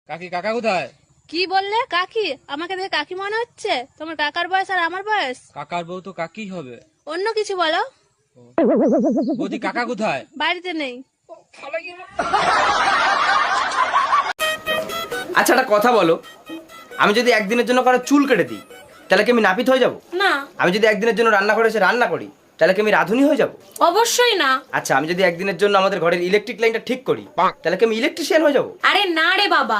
কাকি কাকা কোথায়? কি বললে? কাকি? আমাকে দেখে কাকি মনে হচ্ছে? তোমার কাকার বয়স আর আমার বয়স। কাকার বউ তো কাকি হবে। অন্য কিছু বলো। বৌদি কাকা কোথায়? বাড়িতে নেই। আচ্ছা একটা কথা বলো, আমি যদি একদিনের জন্য কারো চুল কেটে দিই তাহলে কি আমি নাপিত হয়ে যাব? না, আমি যদি একদিনের জন্য রান্না করে এসে রান্না করি তাহলে কি আমি রাঁধুনি হয়ে যাব? অবশ্যই না। আচ্ছা আমি যদি একদিনের জন্য আমাদের ঘরের ইলেকট্রিক লাইনটা ঠিক করি তাহলে কি আমি ইলেকট্রিশিয়ান হয়ে যাব? আরে না রে বাবা।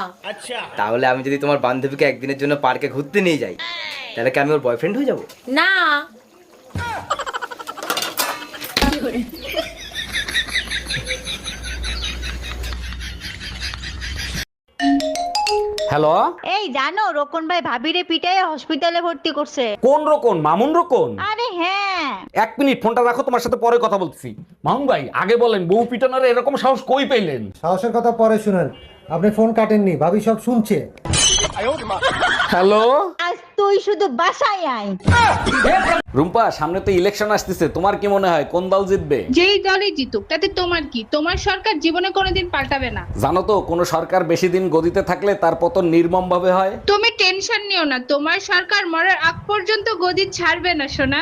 তাহলে আমি যদি তোমার বান্ধবীকে একদিনের জন্য পার্কে ঘুরতে নিয়ে যাই তাহলে কি আমি ওর বয়ফ্রেন্ড হয়ে যাব? না। হ্যালো, এই জানো রোকন ভাই ভাবিরে পিটাই হসপিটালে ভর্তি করছে। কোন রকম? মামুন রকম? আরে হ্যাঁ। এক মিনিট ফোনটা রাখো, তোমার সাথে পরে কথা বলছি। মামুন ভাই আগে বলেন, বউ পিটানোর এরকম সাহস কই পেলেন? সাহসের কথা পরে শুনেন, আপনি ফোন কাটেননি, ভাবি সব শুনছে। হ্যালো আজ তুই শুধু বাসায় আয়। রুম্পা, সামনে তো ইলেকশন আসতেছে, তোমার কি মনে হয় কোন দল জিতবে? যেই দলই জিতুক তাতে তোমার কি? তোমার সরকার জীবনে কোনোদিন পাল্টাবে না। জানো তো কোন সরকার বেশি দিন গদিতে থাকলে তার পতন নির্মম ভাবে হয়। তুমি টেনশন নিও না, তোমার সরকার মরার আগ পর্যন্ত গদি ছাড়বে না সোনা।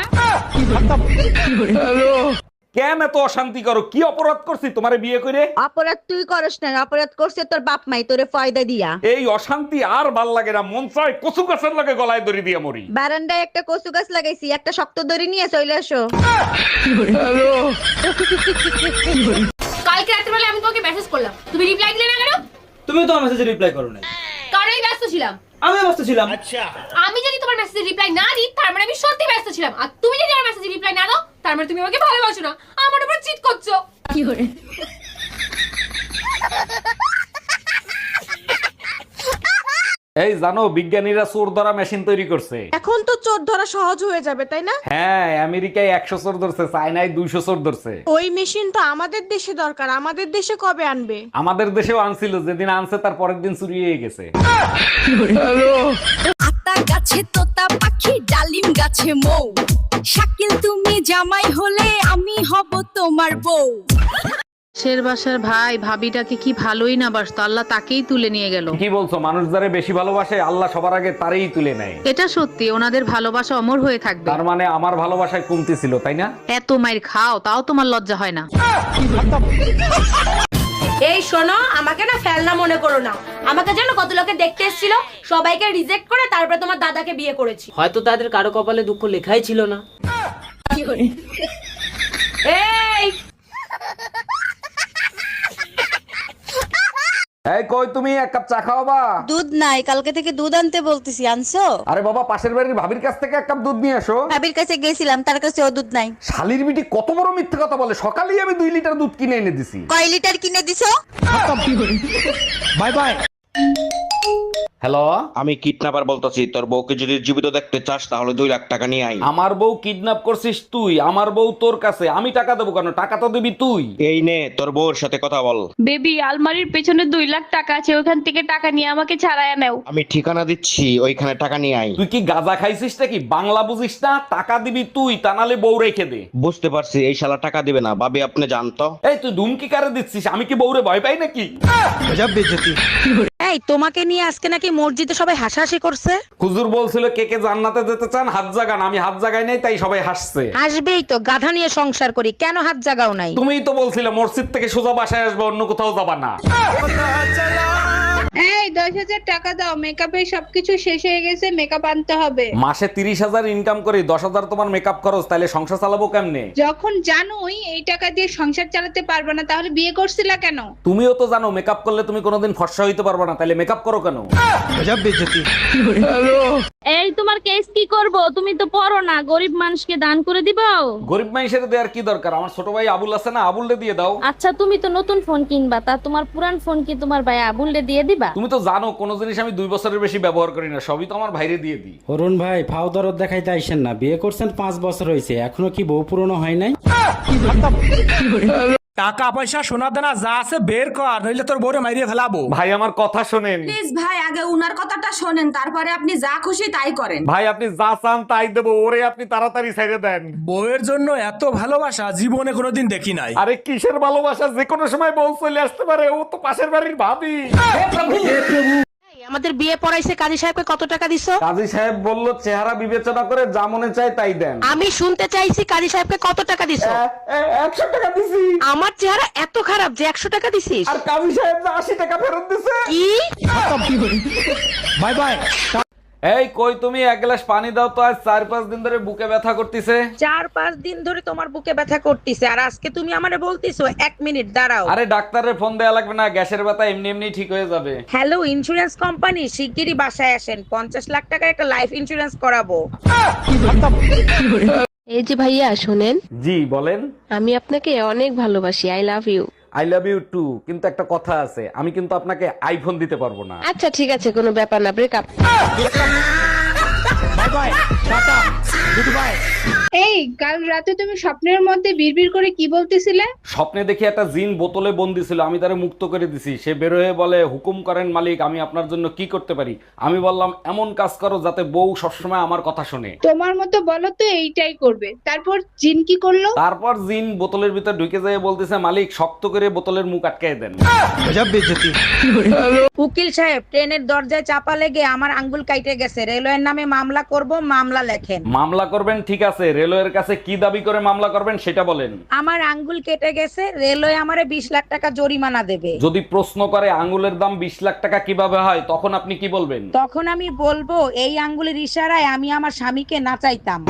কেন এত অশান্তি করো? কি অপরাধ করছি তোমারে বিয়ে করে? অপরাধ তুই করস না, অপরাধ করছে তোর বাপ মাই তোরে ফয়দা দিয়া। এই অশান্তি আর ভাল লাগে না, মন চায় কচু গাছের লাগে গলায় দড়ি দিয়ে মরি। বারান্দায় একটা কচু গাছ লাগাইছি, একটা শক্ত দড়ি নিয়ে চলে আসো। কালকে রাত্রিবেলা আমি তোমাকে মেসেজ করলাম, তুমি রিপ্লাই দিলে না কেন? তুমি তো আমার মেসেজে রিপ্লাই করো না। কারণ আমি ব্যস্ত ছিলাম। আমি ব্যস্ত ছিলাম। আমি যদি তোমার মেসেজে রিপ্লাই না দিই তার মানে আমি সত্যি ব্যস্ত ছিলাম, আর তুমি যদি আমার মেসেজে রিপ্লাই না দাও তার মানে তুমি আমাকে ভালোবাসো না, আমার উপর চিট করছো। কি করে? এই জানো বিজ্ঞানীরা চোর ধরা মেশিন তৈরি করছে। এখন তো চোর ধরা সহজ হয়ে যাবে, তাই না? হ্যাঁ, আমেরিকায় 100 চোর ধরছে, চায়নায় 200 চোর ধরছে। ওই মেশিন তো আমাদের দেশে দরকার, আমাদের দেশে কবে আনবে? আমাদের দেশেও আনছিল, যেদিন আনছে তার পরের দিন চুরি হয়ে গেছে। আতা গাছে তোতা পাখি, ডালিম গাছে মৌ, শাকিল তুমি জামাই হলে আমি হব তোমার বউ। শের বাসার ভাই ভাবিটাকে কি ভালোই না বাসতো, আল্লাহ তাকেই তুলে নিয়ে গেল। কি বলছো? মানুষ যারে বেশি ভালোবাসে আল্লাহ সবার আগে তারই তুলে নেয়। এটা সত্যি, ওনাদের ভালোবাসা অমর হয়ে থাকবে। তার মানে আমার ভালোবাসায় কমতি ছিল, তাই না? এত মাইর খাও তাও তোমার লজ্জা হয় না? এই শোনো, আমাকে না ফেলনা মনে করো না। আমাকে জানো কত লোকে দেখতে এসেছিল, সবাইকে রিজেক্ট করে তারপরে তোমার দাদাকে বিয়ে করেছি। হয়তো তাদের কারো কপালে দুঃখ লেখাই ছিল না। এই এই কই তুমি, এক কাপ চা খাওয়াবা? দুধ নাই, কালকে থেকে দুধ আনতে বলতেছি, আনছো? আরে বাবা, পাশের বাড়ির ভাবির কাছ থেকে এক কাপ দুধ নিয়ে আসো। ভাবির কাছে গেছিলাম, তার কাছে ও দুধ নাই। শালির বিটি কত বড় মিথ্যে কথা বলে, সকালেই আমি 2 লিটার দুধ কিনে এনে দিছি। কয় লিটার কিনে দিছো? Bye bye. হ্যালো, আমি কিডন্যাপার বলতেছি, তোর বউকে যদি জীবিত দেখতে চাস তাহলে 2 লাখ টাকা নিয়ে আই। আমার বউ কিডন্যাপ করছিস তুই? আমার বউ তোর কাছে, আমি টাকা দেবো কেন? টাকা তো দিবি তুই। এই নে তোর বউর সাথে কথা বল। বেবি, আলমারির পেছনে 2 লাখ টাকা আছে, ওখান থেকে টাকা নিয়ে আমাকে ছাড়াইয়া নাও। আমি ঠিকানা দিচ্ছি, ওইখানে টাকা নিয়ে আই। তুই কি গাঁজা খাইছিস নাকি? বাংলা বুঝিস না? টাকা দিবি তুই, তা নালে বউ রেখে দে। বুঝতে পারছি, এই শালা টাকা দিবে না। ভাবি আপনি জানতো? এই তুই ধুমকি কারে দিচ্ছিস? আমি কি বউরে ভয় পাই নাকি? এই তোমাকে নিয়ে আজকে নাকি মসজিদে সবাই হাসাহাসি করছে। হুজুর বলছিল কে কে জান্নাতে যেতে চান হাত জাগান, আমি হাত জাগাই নাই, তাই সবাই হাসছে। আসবেই তো, গাধা নিয়ে সংসার করি, কেন হাত জাগাও নাই? তুমিই তো বলছিলে মসজিদ থেকে সোজা বাসায় আসবে, অন্য কোথাও যাবা না। এই 10,000 টাকা দাও, মেকআপের সবকিছু শেষ হয়ে গেছে, মেকআপ আনতে হবে। মাসে 30,000 ইনকাম করি, 10,000 তোমার মেকআপ খরচ, তাইলে সংসার চালাবো কেমনে? যখন জানোই এই টাকা দিয়ে সংসার চালাতে পারবে না, তাহলে বিয়ে করছিলা কেন? তুমিও তো জানো মেকআপ করলে তুমি কোনোদিন ফর্সা হইতে পারবে না, তাইলে মেকআপ করো কেন? এই তোমার কেস কি করব? তুমি তো পড়ো না, গরিব মানুষকে দান করে দিবাও। গরিব মানুষের দেওয়ার কি দরকার? আমার ছোট ভাই আবুল আছে না, আবুলরে দিয়ে দাও। আচ্ছা, তুমি তো নতুন ফোন কিনবা, তা তোমার পুরান ফোন কি তোমার ভাই আবুলরে দিয়ে দিবা? তুমি তো জানো কোনো জিনিস আমি 2 বছরের বেশি ব্যবহার করি না, সবই তো আমার ভাইরে দিয়ে দিই। অরুণ ভাই, ফাও দরদ দেখাইতে আইসেন না, বিয়ে করছেন 5 বছর হয়েছে, এখনো কি বউ পুরনো হয় নাই? টাকা পয়সা সোনা দানা যা আছে বের কর, নইলে তোর বউরে মাইরিয়ে ফেলাবো। ভাই আমার কথা শোনেন। প্লিজ ভাই, আগে উনার কথাটা শোনেন, তারপরে আপনি যা খুশি তাই করেন। ভাই আপনি যা চান তাই দেবো, ওরে আপনি তাড়াতাড়ি ছেড়ে দেন। বউয়ের জন্য এত ভালোবাসা জীবনে কোনোদিন দেখি নাই। আরে কিসের ভালোবাসা, যে কোনো সময় বউ চলে আসতে পারে, ও তো পাশের বাড়ির ভাবি। আমাদের বিয়ে পড়াইছে কাজী সাহেবকে কত টাকা দিছো? কাজী সাহেব বলল চেহারা বিবেচনা করে যা মনে চায় তাই দেন। আমি শুনতে চাইছি কাজী সাহেবকে কত টাকা দিছো? 100 টাকা দিছি। আমার চেহারা এত খারাপ যে 100 টাকা দিছিস? আর কাজী সাহেব 80 টাকা ফেরত দিছে। কি? Bye bye. এই কই তুমি, এক গ্লাস পানি দাও তো, আজ 4-5 দিন ধরে বুকে ব্যথা করতেছে। 4-5 দিন ধরে তোমার বুকে ব্যথা করতেছে আর আজকে তুমি আমারে বলতিছো 1 মিনিট দাঁড়াও। আরে ডাক্তারের ফোন দেয়া লাগবে না, গ্যাসের ব্যথা এমনি এমনি ঠিক হয়ে যাবে। হ্যালো ইন্স্যুরেন্স কোম্পানি, শিগগিরই বাসায় আসেন, 50 লাখ টাকার একটা লাইফ ইন্স্যুরেন্স করাবো। এই যে ভাইয়া শোনেন, জি বলেন। আমি আপনাকে অনেক ভালোবাসি, I love you. I love you too, কিন্তু একটা কথা আছে, আমি কিন্তু আপনাকে আইফোন দিতে পারবো না। আচ্ছা ঠিক আছে, কোনো ব্যাপার না, breakup. Bye bye, tata, good bye. এই কাল রাতে তুমি স্বপ্নের মধ্যে বিড়বিড় করে কি বলতেছিলে? স্বপ্নে দেখি একটা জিন বোতলে বন্দি ছিল, আমি তারে মুক্ত করে দিছি। সে বের হয়ে বলে, হুকুম করেন মালিক, আমি আপনার জন্য কি করতে পারি? আমি বললাম, এমন কাজ করো যাতে বউ সবসময় আমার কথা শোনে। তোমার মতো বলো তো এইটাই করবে। তারপর জিন কি করলো? তারপর জিন বোতলের ভিতর ঢুকে যায়, বলতেছে মালিক শক্ত করে বোতলের মুখ আটকায় দেন। উকিল সাহেব, ট্রেনের দরজায় চাপা লেগে আমার আঙ্গুল কাইটে গেছে, রেলওয়ের নামে মামলা করব, মামলা লেখেন। মামলা করবেন ঠিক আছে, রেলওয়ের কাছে কি দাবি করে মামলা করবেন সেটা বলেন। আমার আঙ্গুল কেটে গেছে, রেলওয়ে আমারে 20 লাখ টাকা জরিমানা দেবে। যদি প্রশ্ন করে আঙ্গুলের দাম 20 লাখ টাকা কিভাবে হয়, তখন আপনি কি বলবেন? তখন আমি বলবো, এই আঙ্গুলের ইশারায় আমি আমার স্বামীকে নাচাইতাম।